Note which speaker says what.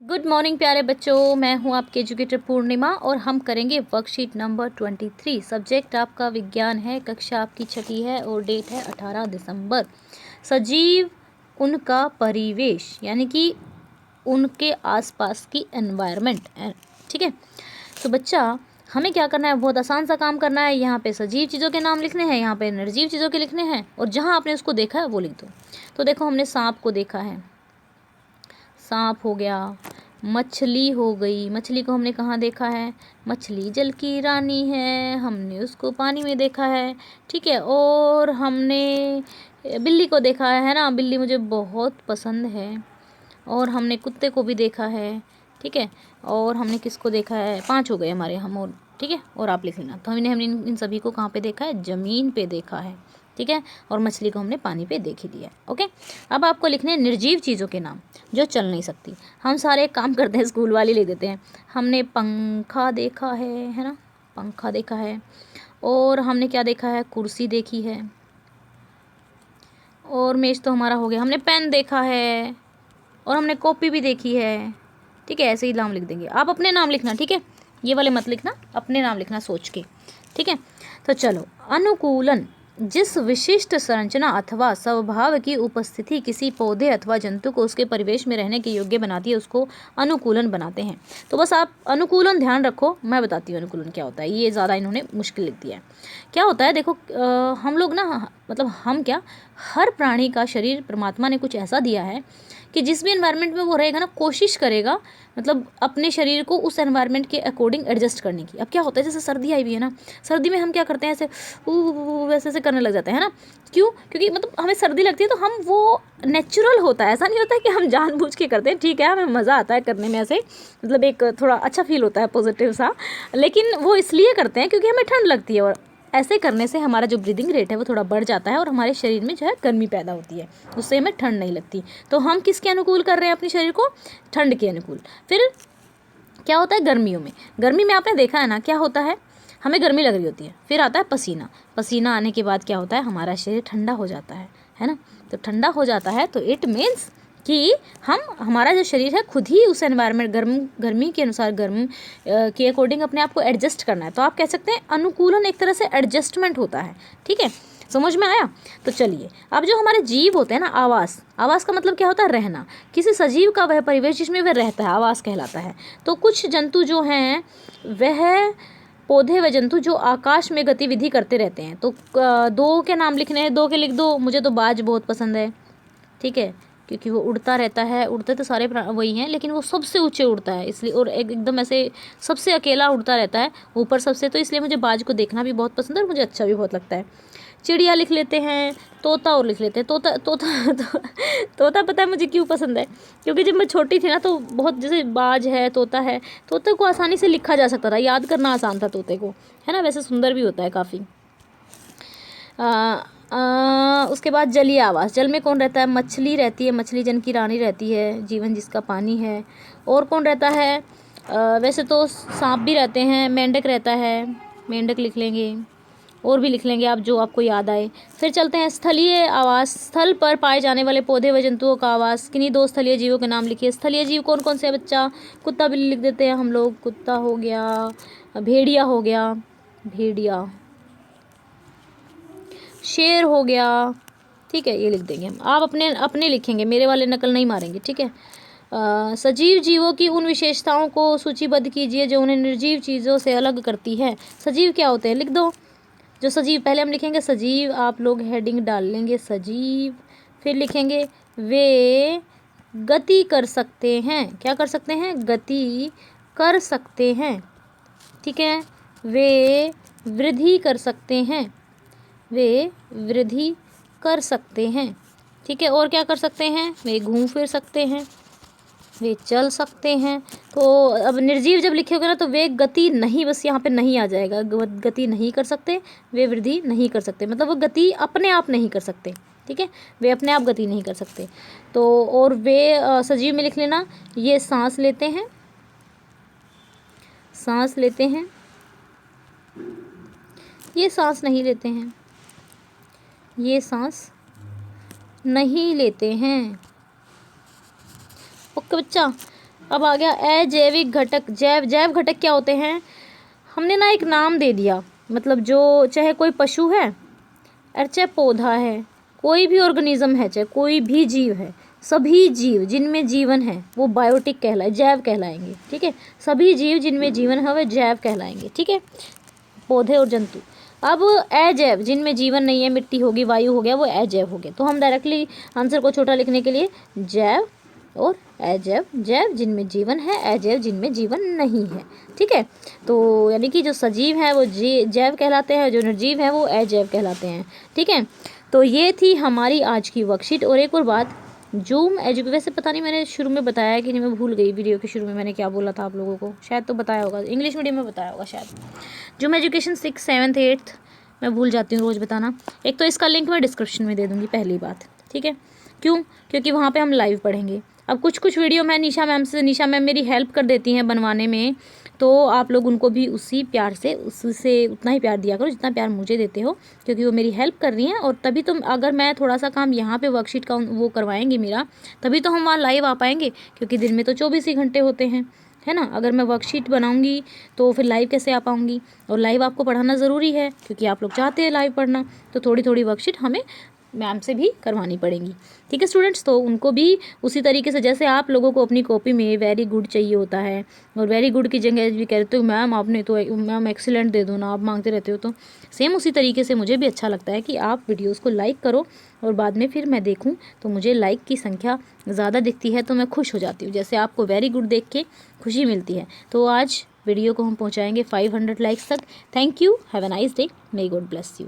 Speaker 1: Good morning प्यारे बच्चों, मैं हूं आपके एजुकेटर पूर्णिमा और हम करेंगे वर्कशीट नंबर 23। सब्जेक्ट आपका विज्ञान है, कक्षा आपकी छठी है और डेट है 18 दिसंबर। सजीव उनका परिवेश यानी कि उनके आसपास की एनवायरनमेंट। ठीक है, तो बच्चा हमें क्या करना है, बहुत आसान सा काम करना है। यहाँ पे सजीव चीज़ों के नाम लिखने हैं, यहाँ पे निर्जीव चीज़ों के लिखने हैं और जहाँ आपने उसको देखा है वो लिख दो। तो देखो, हमने सांप को देखा है, सांप हो गया। मछली हो गई, मछली को हमने कहाँ देखा है, मछली जल की रानी है, हमने उसको पानी में देखा है। ठीक है, और हमने बिल्ली को देखा है ना, बिल्ली मुझे बहुत पसंद है। और हमने कुत्ते को भी देखा है। ठीक है, और हमने किसको देखा है, 5 हो गए हमारे हम। और ठीक है, और आप लिख लेना। तो हमने इन सभी को कहाँ पे देखा है, ज़मीन पे देखा है। ठीक है, और मछली को हमने पानी पे देख ही लिया। ओके, अब आपको लिखने हैं निर्जीव चीज़ों के नाम जो चल नहीं सकती। हम सारे काम करते हैं, स्कूल वाले लिख देते हैं। हमने पंखा देखा है ना, पंखा देखा है। और हमने क्या देखा है, कुर्सी देखी है। और मेज तो हमारा हो गया। हमने पेन देखा है और हमने कॉपी भी देखी है। ठीक है, ऐसे ही नाम लिख देंगे। आप अपने नाम लिखना, ठीक है, ये वाले मत लिखना, अपने नाम लिखना सोच के। ठीक है, तो चलो, अनुकूलन जिस विशिष्ट संरचना अथवा स्वभाव की उपस्थिति किसी पौधे अथवा जंतु को उसके परिवेश में रहने के योग्य बनाती है, उसको अनुकूलन बनाते हैं। तो बस आप अनुकूलन ध्यान रखो, मैं बताती हूँ अनुकूलन क्या होता है। ये ज़्यादा इन्होंने मुश्किल लिख दिया है। क्या होता है, देखो, हम लोग ना, मतलब हम क्या, हर प्राणी का शरीर परमात्मा ने कुछ ऐसा दिया है कि जिस भी एनवायरनमेंट में वो रहेगा ना, कोशिश करेगा मतलब अपने शरीर को उस एनवायरनमेंट के अकॉर्डिंग एडजस्ट करने की। अब क्या होता है, जैसे सर्दी आई हुई है ना, सर्दी में हम क्या करते हैं, ऐसे वैसे ऐसे करने लग जाते हैं ना। क्यों? क्योंकि मतलब हमें सर्दी लगती है तो हम वो नेचुरल होता है, ऐसा नहीं होता है कि हम जानबूझ के करते हैं। ठीक है, हमें मज़ा आता है करने में, ऐसे मतलब एक थोड़ा अच्छा फील होता है, पॉजिटिव सा, लेकिन वो इसलिए करते हैं क्योंकि हमें ठंड लगती है। और ऐसे करने से हमारा जो ब्रीदिंग रेट है वो थोड़ा बढ़ जाता है और हमारे शरीर में जो है गर्मी पैदा होती है, उससे हमें ठंड नहीं लगती। तो हम किसके अनुकूल कर रहे हैं अपने शरीर को, ठंड के अनुकूल। फिर क्या होता है गर्मियों में, गर्मी में आपने देखा है ना क्या होता है, हमें गर्मी लग रही होती है, फिर आता है पसीना, पसीना आने के बाद क्या होता है, हमारा शरीर ठंडा हो जाता है ना। तो ठंडा हो जाता है तो इट मीन्स कि हमारा जो शरीर है खुद ही उस एनवायरनमेंट गर्मी के अनुसार के अकॉर्डिंग अपने आप को एडजस्ट करना है। तो आप कह सकते हैं अनुकूलन एक तरह से एडजस्टमेंट होता है। ठीक है, समझ में आया? तो चलिए, अब जो हमारे जीव होते हैं ना, आवास, आवास का मतलब क्या होता है, रहना। किसी सजीव का वह परिवेश जिसमें वह रहता है आवास कहलाता है। तो कुछ जंतु जो हैं, वह पौधे व जंतु जो आकाश में गतिविधि करते रहते हैं। तो 2 के नाम लिखने हैं, 2 के लिख दो। मुझे तो बाज बहुत पसंद है, ठीक है, क्योंकि वो उड़ता रहता है। उड़ते तो सारे वही हैं, लेकिन वो सबसे ऊंचे उड़ता है इसलिए, और एकदम ऐसे सबसे अकेला उड़ता रहता है ऊपर सबसे, तो इसलिए मुझे बाज को देखना भी बहुत पसंद है और मुझे अच्छा भी बहुत लगता है। चिड़िया लिख लेते हैं, तोता और लिख लेते हैं। तोता तोता तो, तोता पता है मुझे क्यों पसंद है, क्योंकि जब मैं छोटी थी ना तो बहुत, जैसे बाज है, तोता है, तोते को आसानी से लिखा जा सकता था, याद करना आसान था तोते को, है ना। वैसे सुंदर भी होता है काफ़ी। उसके बाद जलीय आवास, जल में कौन रहता है, मछली रहती है, मछली जन की रानी रहती है, जीवन जिसका पानी है। और कौन रहता है, वैसे तो सांप भी रहते हैं, मेंढक रहता है, मेंढक लिख लेंगे, और भी लिख लेंगे आप जो आपको याद आए। फिर चलते हैं स्थलीय आवास, स्थल पर पाए जाने वाले पौधे व जंतुओं का आवास। किन्हीं 2 स्थलीय जीवों के नाम लिखिए। स्थलीय जीव कौन कौन से है बच्चा, कुत्ता बिल्ली लिख देते हैं हम लोग, कुत्ता हो गया, भेड़िया हो गया, भेड़िया, शेर हो गया। ठीक है, ये लिख देंगे हम, आप अपने अपने लिखेंगे, मेरे वाले नकल नहीं मारेंगे। ठीक है, सजीव जीवों की उन विशेषताओं को सूचीबद्ध कीजिए जो उन्हें निर्जीव चीज़ों से अलग करती है। सजीव क्या होते हैं, लिख दो। जो सजीव, पहले हम लिखेंगे सजीव, आप लोग हेडिंग डाल लेंगे सजीव। फिर लिखेंगे वे गति कर सकते हैं, क्या कर सकते हैं, गति कर सकते हैं। ठीक है, वे वृद्धि कर सकते हैं, वे वृद्धि कर सकते हैं। ठीक है, और क्या कर सकते हैं, वे घूम फिर सकते हैं, वे चल सकते हैं। तो अब निर्जीव जब लिखे होगे ना तो वे गति नहीं, बस यहाँ पे नहीं आ जाएगा, गति नहीं कर सकते, वे वृद्धि नहीं कर सकते, मतलब वो गति अपने आप नहीं कर सकते। ठीक है, वे अपने आप गति नहीं कर सकते। तो और वे सजीव में लिख लेना, ये सांस लेते हैं, सांस लेते हैं, ये सांस नहीं लेते हैं, ये सांस नहीं लेते हैं। ओके बच्चा, अब आ गया अजैविक घटक। जैव घटक क्या होते हैं? हमने ना एक नाम दे दिया, मतलब जो चाहे कोई पशु है और चाहे पौधा है, कोई भी ऑर्गेनिज्म है, चाहे कोई भी जीव है, सभी जीव जिनमें जीवन है वो बायोटिक जैव कहलाएंगे। ठीक है, सभी जीव जिनमें जीवन है वे जैव कहलाएंगे। ठीक है, पौधे और जंतु। अब अजैव जिनमें जीवन नहीं है, मिट्टी होगी, वायु हो गया, वो अजैव हो गए। तो हम डायरेक्टली आंसर को छोटा लिखने के लिए जैव और अजैव, जैव जिनमें जीवन है, अजैव जिनमें जीवन नहीं है। ठीक है, तो यानी कि जो सजीव है वो जैव कहलाते हैं, जो निर्जीव है वो अजैव कहलाते हैं। ठीक है, तो ये थी हमारी आज की वर्कशीट। और एक और बात, जूम वैसे पता नहीं मैंने शुरू में बताया है कि नहीं, मैं भूल गई वीडियो के शुरू में मैंने क्या बोला था आप लोगों को, शायद तो बताया होगा, इंग्लिश मीडियम में बताया होगा शायद। जूम एजुकेशन 6, 7, 8 मैं भूल जाती हूँ रोज़ बताना। एक तो इसका लिंक मैं डिस्क्रिप्शन में दे दूँगी, पहली बात। ठीक है, क्यों? क्योंकि वहाँ पे हम लाइव पढ़ेंगे। अब कुछ वीडियो मैं निशा मैम मेरी हेल्प कर देती हैं बनवाने में, तो आप लोग उनको भी उसी प्यार से, उससे उतना ही प्यार दिया करो जितना प्यार मुझे देते हो, क्योंकि वो मेरी हेल्प कर रही हैं। और तभी तो अगर मैं थोड़ा सा काम यहाँ पे वर्कशीट का वो करवाएंगी मेरा, तभी तो हम वहाँ लाइव आ पाएंगे, क्योंकि दिन में तो 24 ही घंटे होते हैं, है ना। अगर मैं वर्कशीट बनाऊंगी तो फिर लाइव कैसे आ पाऊंगी? और लाइव आपको पढ़ाना ज़रूरी है, क्योंकि आप लोग चाहते हैं लाइव पढ़ना, तो थोड़ी थोड़ी वर्कशीट हमें मैम से भी करवानी पड़ेंगी। ठीक है स्टूडेंट्स, तो उनको भी उसी तरीके से, जैसे आप लोगों को अपनी कॉपी में वेरी गुड चाहिए होता है, और वेरी गुड की जगह भी कहते हो मैम आपने तो मैम एक्सीलेंट दे दो ना, आप मांगते रहते हो, तो सेम उसी तरीके से मुझे भी अच्छा लगता है कि आप वीडियोज़ को लाइक करो, और बाद में फिर मैं देखूं तो मुझे लाइक की संख्या ज़्यादा दिखती है तो मैं खुश हो जाती हूँ, जैसे आपको वेरी गुड देख के खुशी मिलती है। तो आज वीडियो को हम पहुँचाएंगे 500 लाइक्स तक। Thank you, have a nice day, may God bless you.